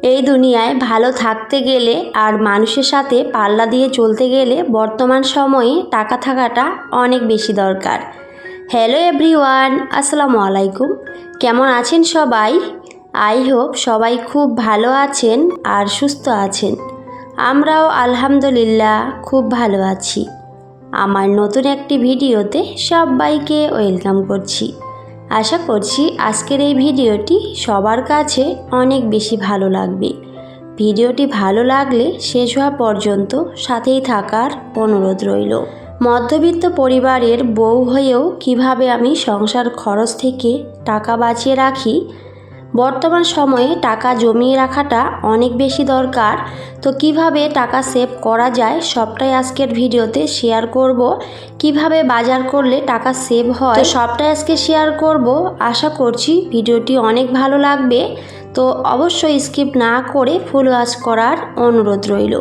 এই দুনিয়ায় ভালো থাকতে গেলে আর মানুষের সাথে পাল্লা দিয়ে চলতে গেলে বর্তমান সময়ে টাকা থাকাটা অনেক বেশি দরকার। হ্যালো এভরিওয়ান, আসসালামু আলাইকুম। কেমন আছেন সবাই? আই হোপ সবাই খুব ভালো আছেন আর সুস্থ আছেন। আমরাও আলহামদুলিল্লাহ খুব ভালো আছি। আমার নতুন একটি ভিডিওতে সবাইকে ওয়েলকাম করছি। আশা করছি আজকের এই ভিডিওটি সবার কাছে অনেক বেশি ভালো লাগবে। ভিডিওটি ভালো লাগলে শেষ হওয়া পর্যন্ত সাথেই থাকার অনুরোধ রইল। মধ্যবিত্ত পরিবারের বউ হয়েও কিভাবে আমি সংসার খরচ থেকে টাকা বাঁচিয়ে রাখি। বর্তমান সময়ে টাকা জমিয়ে রাখাটা অনেক বেশি দরকার। তো কিভাবে টাকা সেভ করা যায় সবটাই আজকের ভিডিওতে শেয়ার করব। কিভাবে বাজার করলে টাকা সেভ হয় সবটাই আজকে শেয়ার করব। আশা করছি ভিডিওটি অনেক ভালো লাগবে। তো অবশ্যই স্কিপ না করে ফুল ওয়াচ করার অনুরোধ রইল।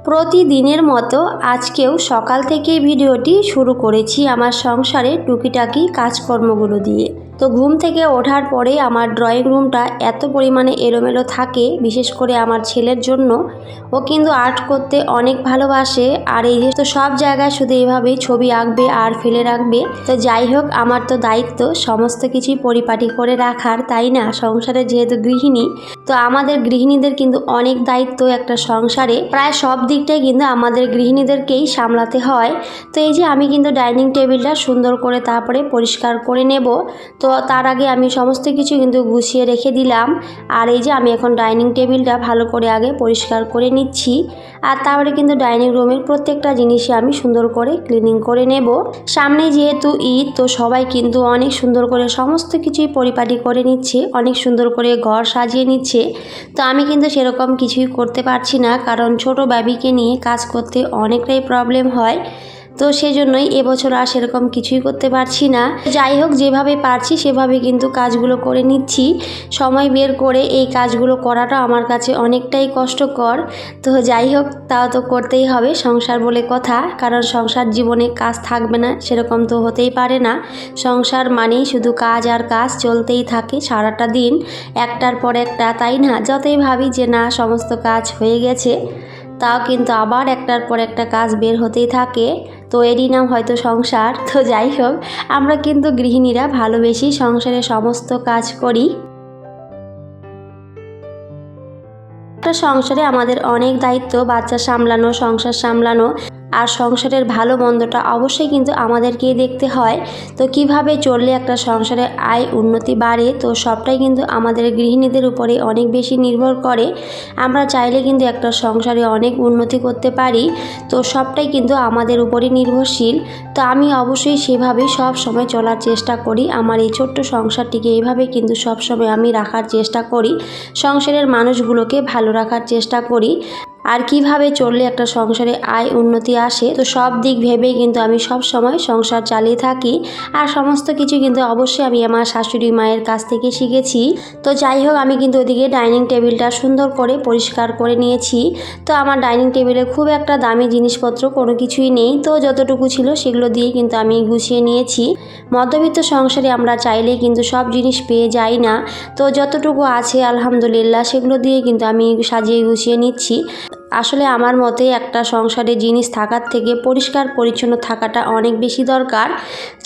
প্রতিদিনের মতো আজকেও সকাল থেকেই ভিডিওটি শুরু করেছি আমার সংসারে টুকিটাকি কাজকর্মগুলো দিয়ে। তো ঘুম থেকে ওঠার পরে আমার ড্রয়িং রুমটা এত পরিমাণে এলোমেলো থাকে, বিশেষ করে আমার ছেলের জন্য। ও কিন্তু আর্ট করতে অনেক ভালোবাসে, আর এই যে তো সব জায়গায় শুধু এভাবেই ছবি আঁকবে আর ফেলে রাখবে। তো যাই হোক, আমার তো দায়িত্ব সমস্ত কিছুই পরিপাটি করে রাখার, তাই না? সংসারে যেহেতু গৃহিণী, তো আমাদের গৃহিণীদের কিন্তু অনেক দায়িত্ব একটা সংসারে। প্রায় সব দিকটাই কিন্তু আমাদের গৃহিণীদেরকেই সামলাতে হয়। তো এই যে আমি কিন্তু ডাইনিং টেবিলটা সুন্দর করে তারপরে পরিষ্কার করে নেব। তো তার আগে আমি সমস্ত কিছু কিন্তু গুছিয়ে রেখে দিলাম। আর এই যে আমি এখন ডাইনিং টেবিলটা ভালো করে আগে পরিষ্কার করে নিচ্ছি। আর তারপরে কিন্তু ডাইনিং রুমের প্রত্যেকটা জিনিসই আমি সুন্দর করে ক্লিনিং করে নেব। সামনে যেহেতু ঈদ, তো সবাই কিন্তু অনেক সুন্দর করে সমস্ত কিছুই পরিপাটি করে নিচ্ছে, অনেক সুন্দর করে ঘর সাজিয়ে নিচ্ছে। তো আমি কিন্তু সেরকম কিছুই করতে পারছি না, কারণ ছোট বেবিকে নিয়ে কাজ করতে অনেকটাই প্রবলেম হয়। তো সেজন্যই এবছর আর সেরকম কিছুই করতে পারছি না। যাই হোক, যেভাবে পারছি সেভাবে কিন্তু কাজগুলো করে নিচ্ছি। সময় বের করে এই কাজগুলো করাটা আমার কাছে অনেকটাই কষ্টকর। তো যাই হোক, তাও তো করতেই হবে, সংসার বলে কথা। কারণ সংসার জীবনে কাজ থাকবে না সেরকম তো হতেই পারে না। সংসার মানেই শুধু কাজ আর কাজ চলতেই থাকে সারাটা দিন, একটার পর একটা, তাই না? যতই ভাবি যে না সমস্ত কাজ হয়ে গেছে, তাও কিন্তু আবার একটার পর একটা কাজ বের হতেই থাকে। তো এরই নাম হয়তো সংসার। তো যাই হোক, আমরা কিন্তু গৃহিণীরা ভালোবেসে সংসারে সমস্ত কাজ করি। একটা সংসারে আমাদের অনেক দায়িত্ব, বাচ্চা সামলানো, সংসার সামলানো, আর সংসারের ভালো মন্দটা অবশ্যই কিন্তু আমাদেরকেই দেখতে হয়। তো কিভাবে চললে একটা সংসারে আয় উন্নতি বাড়ে, তো সবটাই কিন্তু আমাদের গৃহিণীদের উপরে অনেক বেশি নির্ভর করে। আমরা চাইলে কিন্তু একটা সংসারে অনেক উন্নতি করতে পারি। তো সবটাই কিন্তু আমাদের উপরে নির্ভরশীল। তো আমি অবশ্যই সেভাবে সব সময় চলার চেষ্টা করি। আমার এই ছোট্ট সংসারটিকে এইভাবে কিন্তু সব সময় আমি রাখার চেষ্টা করি, সংসারের মানুষগুলোকে ভালো রাখার চেষ্টা করি। আর কিভাবে চললে একটা সংসারে আয় উন্নতি আসে, তো সব দিক ভেবেই কিন্তু আমি সব সময় সংসার চালিয়ে থাকি। আর সমস্ত কিছু কিন্তু অবশ্যই আমি আমার শাশুড়ি মায়ের কাছ থেকে শিখেছি। তো যাই হোক, আমি কিন্তু ওদিকে ডাইনিং টেবিলটা সুন্দর করে পরিষ্কার করে নিয়েছি। তো আমার ডাইনিং টেবিলে খুব একটা দামি জিনিসপত্র কোনো কিছুই নেই, তো যতটুকু ছিল সেগুলো দিয়ে কিন্তু আমি গুছিয়ে নিয়েছি। মধ্যবিত্ত সংসারে আমরা চাইলেই কিন্তু সব জিনিস পেয়ে যাই না। তো যতটুকু আছে আলহামদুলিল্লাহ সেগুলো দিয়ে কিন্তু আমি সাজিয়ে গুছিয়ে নিচ্ছি। আসলে আমার মতে একটা সংসারে জিনিস থাকার থেকে পরিষ্কার পরিচ্ছন্ন থাকাটা অনেক বেশি দরকার।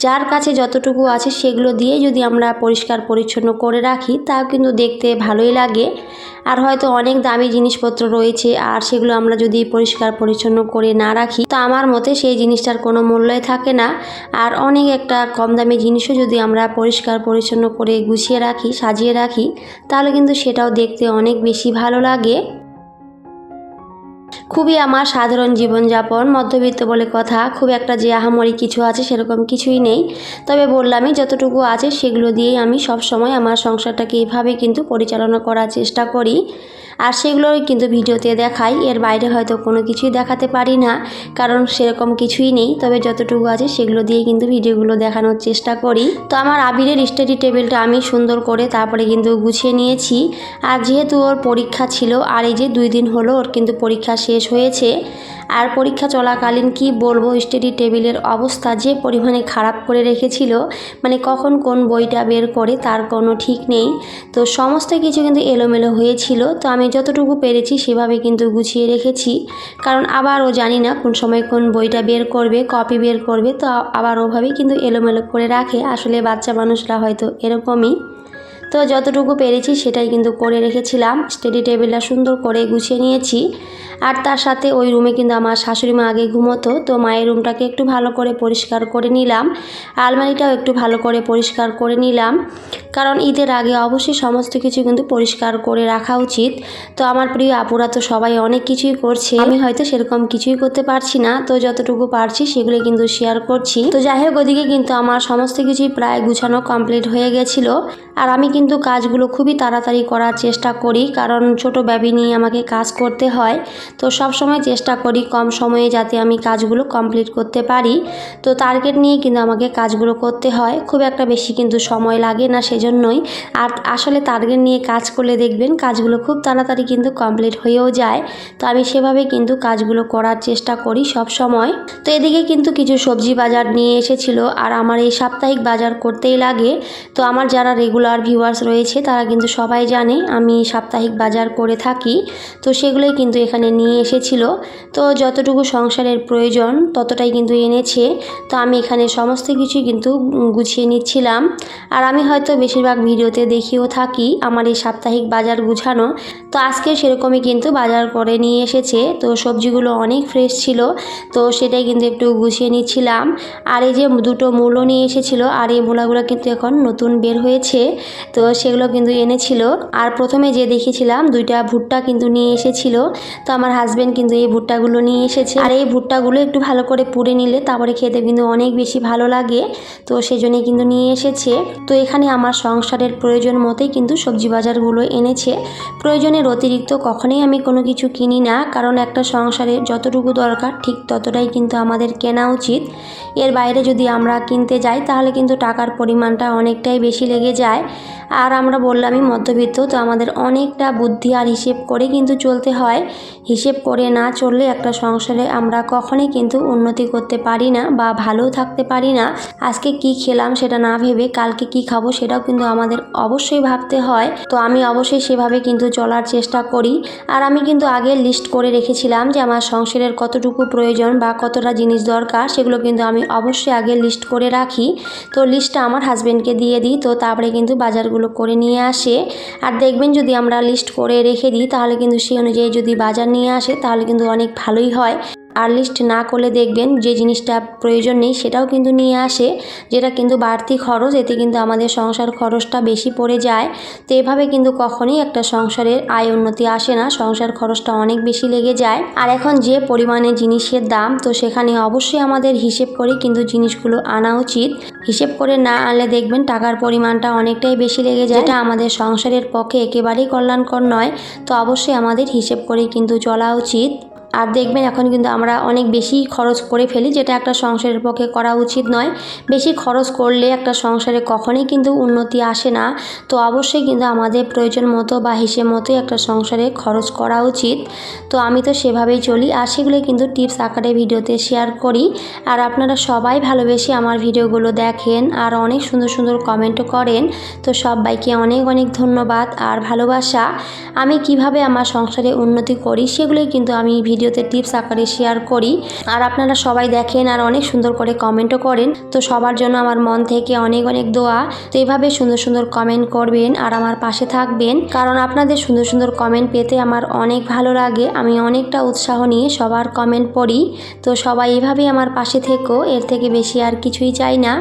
যার কাছে যতটুকু আছে সেগুলো দিয়ে যদি আমরা পরিষ্কার পরিচ্ছন্ন করে রাখি, তাও কিন্তু দেখতে ভালোই লাগে। আর হয়তো অনেক দামি জিনিসপত্র রয়েছে, আর সেগুলো আমরা যদি পরিষ্কার পরিচ্ছন্ন করে না রাখি, তা আমার মতে সেই জিনিসটার কোনো মূল্যই থাকে না। আর অনেক একটা কম দামি জিনিসও যদি আমরা পরিষ্কার পরিচ্ছন্ন করে গুছিয়ে রাখি, সাজিয়ে রাখি, তাহলে কিন্তু সেটাও দেখতে অনেক বেশি ভালো লাগে। খুবই আমার সাধারণ জীবনযাপন, মধ্যবিত্ত বলে কথা, খুব একটা যে আহামরি কিছু আছে সেরকম কিছুই নেই। তবে বললামই, যতটুকু আছে সেগুলো দিয়েই আমি সব সময় আমার সংসারটাকে এভাবে কিন্তু পরিচালনা করার চেষ্টা করি। আর সেগুলোই কিন্তু ভিডিওতে দেখাই, এর বাইরে হয়তো কোনো কিছুই দেখাতে পারি না, কারণ সেরকম কিছুই নেই। তবে যতটুকু আছে সেগুলো দিয়ে কিন্তু ভিডিওগুলো দেখানোর চেষ্টা করি। তো আমার আবিরের স্টাডি টেবিলটা আমি সুন্দর করে তারপরে কিন্তু গুছিয়ে নিয়েছি। আর যেহেতু ওর পরীক্ষা ছিল, আর এই যে 2 দিন হলো ওর কিন্তু পরীক্ষা শেষ হয়েছে। আর পরীক্ষা চলাকালীন কি বলবো, স্টাডি টেবিলের অবস্থা যে পরিমাণে খারাপ করে রেখেছিল, মানে কখন কোন বইটা বের করে তার কোনো ঠিক নেই। তো সমস্ত কিছু কিন্তু এলোমেলো হয়েছিল। তো আমি যতটুকু পেরেছি সেভাবে কিন্তু গুছিয়ে রেখেছি, কারণ আবার ও জানি না কোন সময় কোন বইটা বের করবে, কপি বের করবে, তো আবার ওভাবেই কিন্তু এলোমেলো করে রাখে। আসলে বাচ্চা মানুষরা হয়তো এরকমই। তো যতটুকু পেরেছি সেটাই কিন্তু করে রেখেছিলাম। স্টাডি টেবিলটা সুন্দর করে গুছিয়ে নিয়েছি। আর তার সাথে ওই রুমে কিন্তু আমার শাশুড়ি মা আগে ঘুমোতো, তো মায়ের রুমটাকে একটু ভালো করে পরিষ্কার করে নিলাম। আলমারিটাও একটু ভালো করে পরিষ্কার করে নিলাম, কারণ ঈদের আগে অবশ্যই সমস্ত কিছু কিন্তু পরিষ্কার করে রাখা উচিত। তো আমার প্রিয় আপুরা তো সবাই অনেক কিছুই করছে, আমি হয়তো সেরকম কিছুই করতে পারছি না, তো যতটুকু পারছি সেগুলো কিন্তু শেয়ার করছি। তো যাই হোক, ওদিকে কিন্তু আমার সমস্ত কিছুই প্রায় গুছানো কমপ্লিট হয়ে গেছিলো। আর আমি কিন্তু কাজগুলো খুবই তাড়াতাড়ি করার চেষ্টা করি, কারণ ছোট বেবি নিয়ে আমাকে কাজ করতে হয়। তো সব সময় চেষ্টা করি কম সময়ে যাতে আমি কাজগুলো কমপ্লিট করতে পারি। তো টার্গেট নিয়ে কিন্তু আমাকে কাজগুলো করতে হয়, খুব একটা বেশি কিন্তু সময় লাগে না সেজন্যই। আর আসলে টার্গেট নিয়ে কাজ করলে দেখবেন কাজগুলো খুব তাড়াতাড়ি কিন্তু কমপ্লিট হয়েও যায়। তো আমি সেভাবে কিন্তু কাজগুলো করার চেষ্টা করি সব সময়। তো এদিকে কিন্তু কিছু সবজি বাজার নিয়ে এসেছিল, আর আমার এই সাপ্তাহিক বাজার করতেই লাগে। তো আমার যারা রেগুলার ভিউয়ার্স রয়েছে তারা কিন্তু সবাই জানে আমি সাপ্তাহিক বাজার করে থাকি। তো সেগুলোই কিন্তু এখানে নিয়ে এসেছিল। তো যতটুকু সংসারের প্রয়োজন ততটাই কিন্তু এনেছে। তো আমি এখানে সমস্ত কিছুই কিন্তু গুছিয়ে নিচ্ছিলাম। আর আমি হয়তো বেশিরভাগ ভিডিওতে দেখিয়েও থাকি আমার এই সাপ্তাহিক বাজার গুছানো। তো আজকে সেরকমই কিন্তু বাজার করে নিয়ে এসেছে। তো সবজিগুলো অনেক ফ্রেশ ছিল, তো সেটাই কিন্তু একটু গুছিয়ে নিচ্ছিলাম। আর এই যে 2টো মূলো নিয়ে এসেছিল, আর এই মূলাগুলো কিন্তু এখন নতুন বের হয়েছে, তো সেগুলো কিন্তু এনেছিল। আর প্রথমে যে দেখেছিলাম 2টা ভুট্টা কিন্তু নিয়ে এসেছিল। তো আমার হাজব্যান্ড কিন্তু এই ভুট্টাগুলো নিয়ে এসেছে, আর এই ভুট্টাগুলো একটু ভালো করে পুড়ে নিলে তারপরে খেতে কিন্তু অনেক বেশি ভালো লাগে। তো সেজন্যই কিন্তু নিয়ে এসেছে। তো এখানে আমার সংসারের প্রয়োজন মতোই কিন্তু সবজি বাজারগুলো এনেছে। প্রয়োজনের অতিরিক্ত কখনোই আমি কোনো কিছু কিনি না, কারণ একটা সংসারে যতটুকু দরকার ঠিক ততটাই কিন্তু আমাদের কেনা উচিত। এর বাইরে যদি আমরা কিনতে যাই তাহলে কিন্তু টাকার পরিমাণটা অনেকটাই বেশি লেগে যায়। আর আমরা বললামই মধ্যবিত্ত, তো আমাদের অনেকটা বুদ্ধি আর হিসেব করে কিন্তু চলতে হয়। হিসেব করে না চললে একটা সংসারে আমরা কখনোই কিন্তু উন্নতি করতে পারি না বা ভালোও থাকতে পারি না। আজকে কি খেলাম সেটা না ভেবে কালকে কি খাবো সেটাও কিন্তু আমাদের অবশ্যই ভাবতে হয়। তো আমি অবশ্যই সেভাবে কিন্তু চলার চেষ্টা করি। আর আমি কিন্তু আগে লিস্ট করে রেখেছিলাম যে আমার সংসারের কতটুকু প্রয়োজন বা কতটা জিনিস দরকার, সেগুলো কিন্তু আমি অবশ্যই আগে লিস্ট করে রাখি। তো লিস্টটা আমার হাজব্যান্ডকে দিয়ে দিই, তো তারপরে কিন্তু বাজারগুলো করে নিয়ে আসে। আর দেখবেন যদি আমরা লিস্ট করে রেখে দিই তাহলে কিন্তু সেই অনুযায়ী যদি বাজার নিয়ে আসে তাহলে কিন্তু অনেক ভালোই হয়। আর লিস্ট না করলে দেখবেন যে জিনিসটা প্রয়োজন নেই সেটাও কিন্তু নিয়ে আসে, যেটা কিন্তু বাড়তি খরচ, এতে কিন্তু আমাদের সংসার খরচটা বেশি পড়ে যায়। তো এভাবে কিন্তু কখনোই একটা সংসারের আয় উন্নতি আসে না, সংসার খরচটা অনেক বেশি লেগে যায়। আর এখন যে পরিমাণে জিনিসের দাম, তো সেখানে অবশ্যই আমাদের হিসেব করে কিন্তু জিনিসগুলো আনা উচিত। হিসেব করে না আনলে দেখবেন টাকার পরিমাণটা অনেকটাই বেশি লেগে যায়, যেটা আমাদের সংসারের পক্ষে একেবারেই কল্যাণকর নয়। তো অবশ্যই আমাদের হিসেব করেই কিন্তু চলা উচিত। আর দেখবেন এখন কিন্তু আমরা অনেক বেশি খরচ করে ফেলি, যেটা একটা সংসারের পক্ষে করা উচিত নয়। বেশি খরচ করলে একটা সংসারে কখনোই কিন্তু উন্নতি আসে না। তো অবশ্যই কিন্তু আমাদের প্রয়োজন মতো বা হিসেব মতোই একটা সংসারে খরচ করা উচিত। তো আমি তো সেভাবেই চলি, আর সেগুলো কিন্তু টিপস আকারে ভিডিওতে শেয়ার করি। আর আপনারা সবাই ভালোবেসে আমার ভিডিওগুলো দেখেন আর অনেক সুন্দর সুন্দর কমেন্টও করেন। তো সবাইকে অনেক অনেক ধন্যবাদ আর ভালোবাসা। আমি কিভাবে আমার সংসারে উন্নতি করি সেগুলোই কিন্তু আমি ভিডিওতে টিপস আকারে শেয়ার করি। আর আপনারা সবাই দেখেন আর অনেক সুন্দর করে কমেন্টও করেন। তো সবার জন্য আমার মন থেকে অনেক অনেক দোয়া। তো এইভাবে সুন্দর সুন্দর কমেন্ট করবেন আর আমার পাশে থাকবেন, কারণ আপনাদের সুন্দর সুন্দর কমেন্ট পেতে আমার অনেক ভালো লাগে। আমি অনেকটা উৎসাহ নিয়ে সবার কমেন্ট পড়ি। তো সবাই এভাবেই আমার পাশে থেকো, এর থেকে বেশি আর কিছুই চাই না।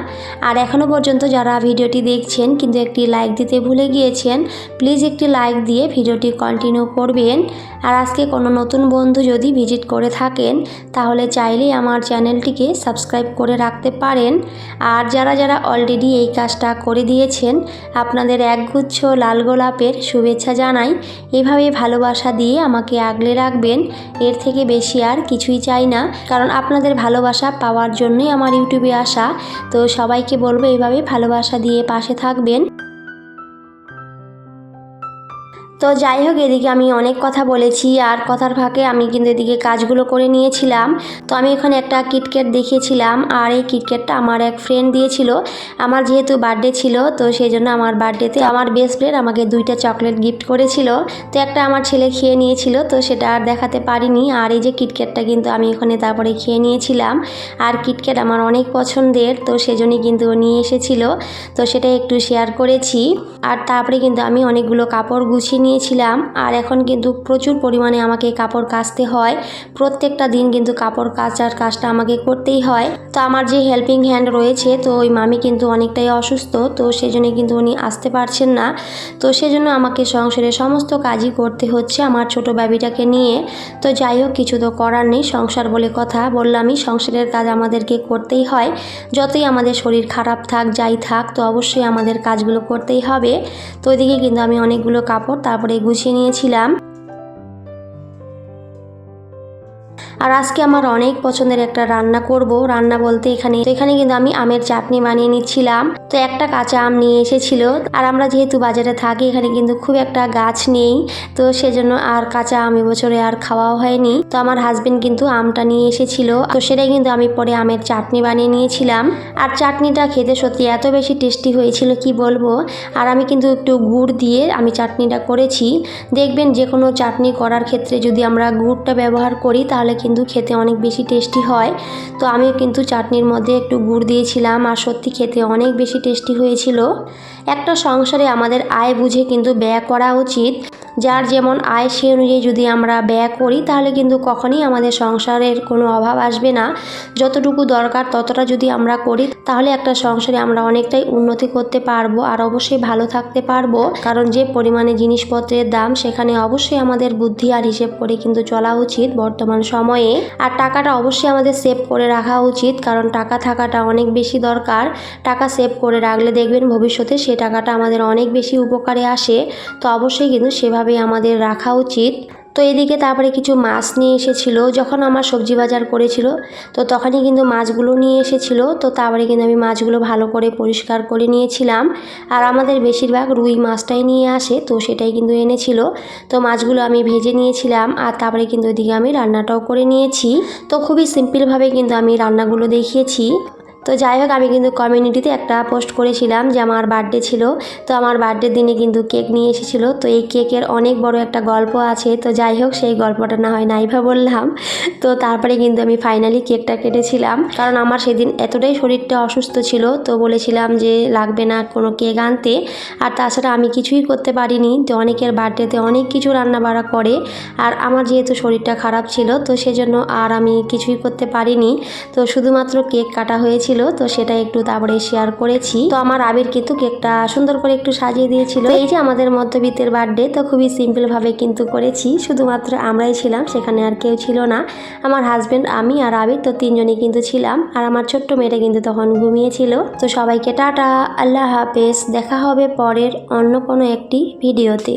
আর এখনও পর্যন্ত যারা ভিডিওটি দেখছেন কিন্তু একটি লাইক দিতে ভুলে গিয়েছেন, প্লিজ একটি লাইক দিয়ে ভিডিওটি কন্টিনিউ করবেন। আর আজকে কোনো নতুন বন্ধু যদি ভিজিট করে থাকেন তাহলে চাইলেই আমার চ্যানেলটিকে সাবস্ক্রাইব করে রাখতে পারেন। আর যারা যারা অলরেডি এই কাজটা করে দিয়েছেন আপনাদের একগুচ্ছ লাল গোলাপের শুভেচ্ছা জানাই। এভাবে ভালোবাসা দিয়ে আমাকে আগলে রাখবেন, এর থেকে বেশি আর কিছুই চাই না, কারণ আপনাদের ভালোবাসা পাওয়ার জন্যই আমার ইউটিউবে আসা। তো সবাইকে বলবো এইভাবে ভালোবাসা দিয়ে পাশে থাকবেন। তো যাই হোক, এদিকে আমি অনেক কথা বলেছি আর কথার ফাঁকে আমি কিন্তু এদিকে কাজগুলো করে নিয়েছিলাম। তো আমি এখানে একটা কিটক্যাট দেখিয়েছিলাম আর এই কিটক্যাটটা আমার এক ফ্রেন্ড দিয়েছিল। আমার যেহেতু বার্থডে ছিল তো সেই জন্য আমার বার্থডেতে আমার বেস্ট ফ্রেন্ড আমাকে 2টা চকলেট গিফট করেছিল। তো একটা আমার ছেলে খেয়ে নিয়েছিল, তো সেটা আর দেখাতে পারিনি। আর এই যে কিটক্যাটটা কিন্তু আমি এখানে তারপরে খেয়ে নিয়েছিলাম। আর কিটক্যাট আমার অনেক পছন্দের, তো সেজন্যই কিন্তু ও নিয়ে এসেছিল, তো সেটা একটু শেয়ার করেছি। আর তারপরে কিন্তু আমি অনেকগুলো কাপড় গুছিয়ে নিয়েছিলাম। আর এখন কিন্তু প্রচুর পরিমাণে আমাকে কাপড় কাচতে হয়, প্রত্যেকটা দিন কিন্তু কাপড় কাচার কাজটা আমাকে করতেই হয়। তো আমার যে হেল্পিং হ্যান্ড রয়েছে, তো ওই মামি কিন্তু অনেকটাই অসুস্থ, তো সেজন্য কিন্তু উনি আসতে পারছেন না। তো সেজন্য আমাকে সংসারের সমস্ত কাজই করতে হচ্ছে আমার ছোট বেবিটাকে নিয়ে। তো যাই হোক, কিছু তো করার নেই, সংসার বলে কথা, বললামই সংসারের কাজ আমাদেরকে করতেই হয়। যতই আমাদের শরীর খারাপ থাক যাই থাক, তো অবশ্যই আমাদের কাজগুলো করতেই হবে। তো ওইদিকে কিন্তু আমি অনেকগুলো কাপড় তারপরে গুছিয়ে নিয়েছিলাম। আর আজকে আমার অনেক পছন্দের একটা রান্না করব। রান্না বলতে এখানে কিন্তু আমি আমের চাটনি বানিয়ে নিচ্ছিলাম। তো একটা কাঁচা আম নিয়ে এসেছিল, আর আমরা যেহেতু বাজারে থাকি এখানে কিন্তু খুব একটা গাছ নেই, তো সেজন্য আর কাঁচা আম এবছরে আর খাওয়াও হয়নি। তো আমার হাজবেন্ড কিন্তু আমটা নিয়ে এসেছিল, তো সেটাই কিন্তু আমি পরে আমের চাটনি বানিয়ে নিয়েছিলাম। আর চাটনিটা খেতে সত্যি এত বেশি টেস্টি হয়েছিল কি বলবো। আর আমি কিন্তু একটু গুড় দিয়ে আমি চাটনিটা করেছি। দেখবেন যে কোনো চাটনি করার ক্ষেত্রে যদি আমরা গুড়টা ব্যবহার করি তাহলে কিন্তু খেতে অনেক বেশি টেস্টি হয়। তো আমি কিন্তু চাটনির মধ্যে একটু গুড় দিয়েছিলাম আর সত্যি খেতে অনেক বেশি টেস্টি হয়েছিল। একটা সংসারে আমাদের আয় বুঝে কিন্তু ব্যয় করা উচিত। যার যেমন আয় সে অনুযায়ী যদি আমরা ব্যয় করি তাহলে কিন্তু কখনই আমাদের সংসারের কোনো অভাব আসবে না। যতটুকু দরকার ততটা যদি আমরা করি তাহলে একটা সংসারে আমরা অনেকটাই উন্নতি করতে পারবো আর অবশ্যই ভালো থাকতে পারবো। কারণ যে পরিমাণে জিনিসপত্রের দাম, সেখানে অবশ্যই আমাদের বুদ্ধি আর হিসেব করে কিন্তু চলা উচিত বর্তমান সময়ে। আর টাকাটা অবশ্যই আমাদের সেভ করে রাখা উচিত, কারণ টাকা থাকাটা অনেক বেশি দরকার। টাকা সেভ করে রাখলে দেখবেন ভবিষ্যতে সে টাকাটা আমাদের অনেক বেশি উপকারে আসে। তো অবশ্যই কিন্তু সেভাবেই আমাদের রাখা উচিত। তো এদিকে তারপরে কিছু মাছ নিয়ে এসেছিল, যখন আমার সবজি বাজার করেছিল তো তখনই কিন্তু মাছগুলো নিয়ে এসেছিল। তো তারপরে কিন্তু আমি মাছগুলো ভালো করে পরিষ্কার করে নিয়েছিলাম। আর আমাদের বেশিরভাগ রুই মাছটাই নিয়ে আসে, তো সেটাই কিন্তু এনেছিল। তো মাছগুলো আমি ভেজে নিয়েছিলাম আর তারপরে কিন্তু ওইদিকে আমি রান্নাটাও করে নিয়েছি। তো খুবই সিম্পলভাবে কিন্তু আমি রান্নাগুলো দেখিয়েছি। তো যাই হোক, আমি কিন্তু কমিউনিটিতে একটা পোস্ট করেছিলাম যে আমার বার্থডে ছিল, তো আমার বার্থডের দিনে কিন্তু কেক নিয়ে এসেছিলো। তো এই কেকের অনেক বড় একটা গল্প আছে, তো যাই হোক সেই গল্পটা না হয় নাইভা বললাম। তো তারপরে কিন্তু আমি ফাইনালি কেকটা কেটেছিলাম, কারণ আমার সেদিন এতটাই শরীরটা অসুস্থ ছিল, তো বলেছিলাম যে লাগবে না কোনো কেক আনতে। আর তাছাড়া আমি কিছুই করতে পারিনি, তো অনেকের বার্থডেতে অনেক কিছু রান্না বাড়া করে, আর আমার যেহেতু শরীরটা খারাপ ছিল তো সেজন্য আর আমি কিছুই করতে পারিনি। তো শুধুমাত্র কেক কাটা হয়েছিল, তো সেটা একটু তারপরে শেয়ার করেছি। তো আমার আবির কিন্তু কেকটা সুন্দর করে একটু সাজিয়ে দিয়েছিল। এই যে আমাদের মধ্যবিত্তের বার্থডে, তো খুবই সিম্পল ভাবে কিন্তু করেছি, শুধুমাত্র আমরাই ছিলাম, সেখানে আর কেউ ছিল না। আমার হাজবেন্ড, আমি আর আবির, তো তিনজনই কিন্তু ছিলাম। আর আমার ছোট্ট মেয়েটা কিন্তু তখন ঘুমিয়েছিল। তো সবাইকে টাটা, আল্লাহ হাফেজ, দেখা হবে পরের অন্য কোনো একটি ভিডিওতে।